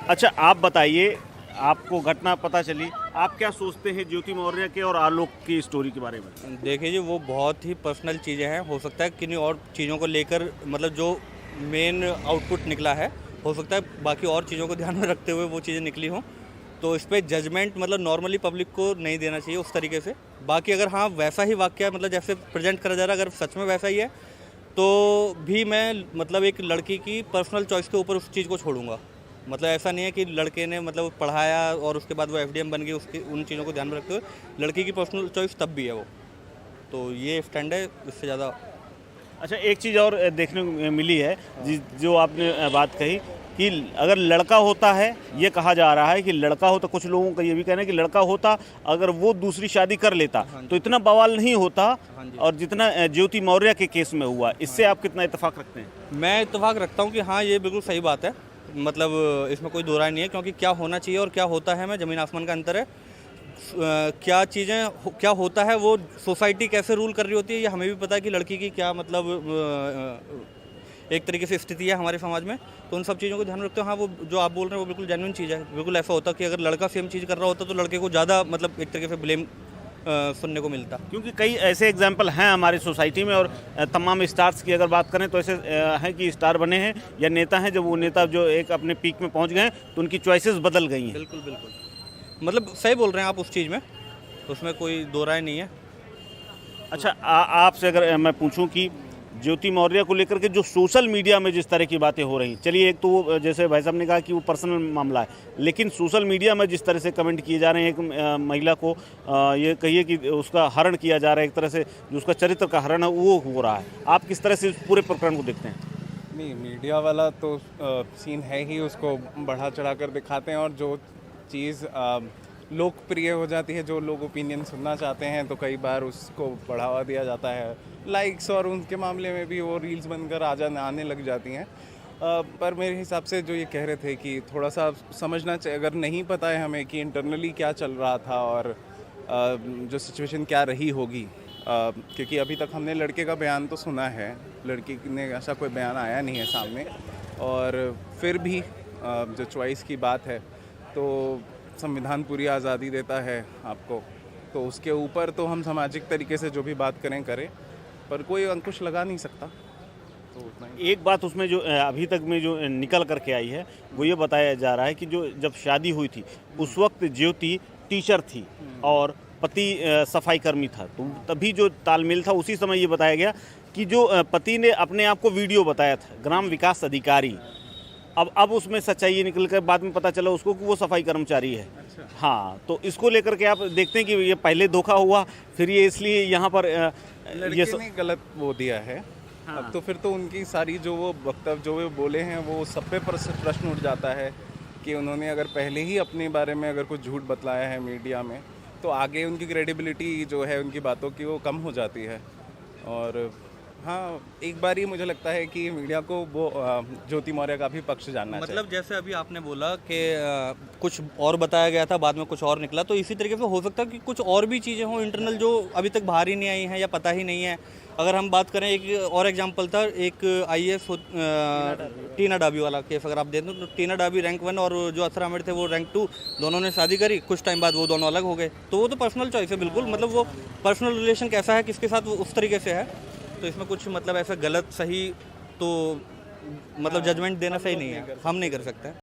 अच्छा, आप बताइए, आपको घटना पता चली, आप क्या सोचते हैं ज्योति मौर्य के और आलोक की स्टोरी के बारे में? देखिए जी, वो बहुत ही पर्सनल चीज़ें हैं। हो सकता है किन्हीं और चीज़ों को लेकर मतलब जो मेन आउटपुट निकला है, हो सकता है बाकी और चीज़ों को ध्यान में रखते हुए वो चीज़ें निकली हों। तो इस पे जजमेंट मतलब नॉर्मली पब्लिक को नहीं देना चाहिए उस तरीके से। बाकी अगर हाँ वैसा ही वाक़या मतलब जैसे प्रेज़ेंट करा जा रहा है, अगर सच में वैसा ही है, तो भी मैं मतलब एक लड़की की पर्सनल चॉइस के ऊपर उस चीज़ को छोड़ूँगा। मतलब ऐसा नहीं है कि लड़के ने मतलब पढ़ाया और उसके बाद वो एफडीएम बन गई, उसकी उन चीज़ों को ध्यान में रखते हुए लड़की की पर्सनल चॉइस तब भी है वो। तो ये स्टैंड है, इससे ज़्यादा। अच्छा, एक चीज़ और देखने को मिली है, जो आपने बात कही कि अगर लड़का होता है, ये कहा जा रहा है कि लड़का होता, कुछ लोगों का ये भी कहना है कि लड़का होता, अगर वो दूसरी शादी कर लेता तो इतना बवाल नहीं होता, हाँ जी। और जितना ज्योति मौर्य के केस में हुआ। इससे आप कितना इत्तेफाक रखते हैं? मैं इत्तेफाक रखता हूँ कि हाँ, ये बिल्कुल सही बात है। मतलब इसमें कोई दो राय नहीं है, क्योंकि क्या होना चाहिए और क्या होता है में ज़मीन आसमान का अंतर है। क्या चीज़ें क्या होता है, वो सोसाइटी कैसे रूल कर रही होती है, ये हमें भी पता है कि लड़की की क्या मतलब एक तरीके से स्थिति है हमारे समाज में। तो उन सब चीज़ों को ध्यान में रखते हो, हाँ वो जो आप बोल रहे हैं वो बिल्कुल जेन्युइन चीज़ है। बिल्कुल ऐसा होता कि अगर लड़का सेम चीज़ कर रहा होता तो लड़के को ज़्यादा मतलब एक तरीके से ब्लेम सुनने को मिलता। क्योंकि कई ऐसे एग्जाम्पल हैं हमारी सोसाइटी में, और तमाम स्टार्स की अगर बात करें तो ऐसे हैं कि स्टार बने हैं या नेता हैं, जब वो नेता जो एक अपने पीक में पहुंच गए हैं तो उनकी चॉइसेस बदल गई हैं। बिल्कुल बिल्कुल, मतलब सही बोल रहे हैं आप उस चीज़ में, उसमें कोई दो राय नहीं है। अच्छा, आपसे अगर मैं पूछूं कि ज्योति मौर्य को लेकर के जो सोशल मीडिया में जिस तरह की बातें हो रही, चलिए एक तो वो जैसे भाई साहब ने कहा कि वो पर्सनल मामला है, लेकिन सोशल मीडिया में जिस तरह से कमेंट किए जा रहे हैं, एक महिला को ये कहिए कि उसका हरण किया जा रहा है, एक तरह से जो उसका चरित्र का हरण है वो हो रहा है, आप किस तरह से इस पूरे प्रकरण को देखते हैं? नहीं, मीडिया वाला तो सीन है ही, उसको बढ़ा चढ़ा कर दिखाते हैं, और जो चीज़ लोकप्रिय हो जाती है, जो लोग ओपिनियन सुनना चाहते हैं, तो कई बार उसको बढ़ावा दिया जाता है, लाइक्स, और उनके मामले में भी वो रील्स बनकर आने लग जाती हैं। पर मेरे हिसाब से जो ये कह रहे थे कि थोड़ा सा समझना चाहिए, अगर नहीं पता है हमें कि इंटरनली क्या चल रहा था और जो सिचुएशन क्या रही होगी, क्योंकि अभी तक हमने लड़के का बयान तो सुना है, लड़की ने ऐसा कोई बयान आया नहीं है सामने, और फिर भी जो चॉइस की बात है, तो संविधान पूरी आज़ादी देता है आपको, तो उसके ऊपर तो हम सामाजिक तरीके से जो भी बात करें, पर कोई अंकुश लगा नहीं सकता। तो उतना ही। एक बात उसमें जो अभी तक में जो निकल करके आई है, वो ये बताया जा रहा है कि जो जब शादी हुई थी उस वक्त ज्योति टीचर थी और पति सफाई कर्मी था, तो तभी जो तालमेल था उसी समय ये बताया गया कि जो पति ने अपने आप को वीडियो बताया था ग्राम विकास अधिकारी, अब उसमें सच्चाई ये निकल कर बाद में पता चला उसको कि वो सफाई कर्मचारी है। अच्छा। हाँ, तो इसको लेकर के आप देखते हैं कि ये पहले धोखा हुआ, फिर ये इसलिए यहाँ पर लड़के ने गलत वो दिया है। हाँ। अब तो फिर तो उनकी सारी जो वो वक्तव्य जो वो बोले हैं, वो सब पे प्रश्न उठ जाता है कि उन्होंने अगर पहले ही अपने बारे में अगर कुछ झूठ बतलाया है मीडिया में, तो आगे उनकी क्रेडिबिलिटी जो है उनकी बातों की वो कम हो जाती है। और हाँ, एक बार ही मुझे लगता है कि मीडिया को वो ज्योति मौर्य का भी पक्ष जानना चाहिए। मतलब जैसे अभी आपने बोला कि कुछ और बताया गया था, बाद में कुछ और निकला, तो इसी तरीके से हो सकता है कि कुछ और भी चीज़ें हों इंटरनल जो अभी तक बाहर ही नहीं आई हैं या पता ही नहीं है। अगर हम बात करें, एक और एग्जांपल था, एक आईएएस टीना डाबी वाला केस अगर आप देखें तो टीना डाबी रैंक 1 और जो असर आमिर थे वो रैंक 2, दोनों ने शादी करी, कुछ टाइम बाद वो दोनों अलग हो गए। तो वो तो पर्सनल चॉइस है बिल्कुल, मतलब वो पर्सनल रिलेशन कैसा है किसके साथ, वो उस तरीके से है। तो इसमें कुछ मतलब ऐसा गलत सही तो मतलब जजमेंट देना सही नहीं है, हम नहीं कर सकते।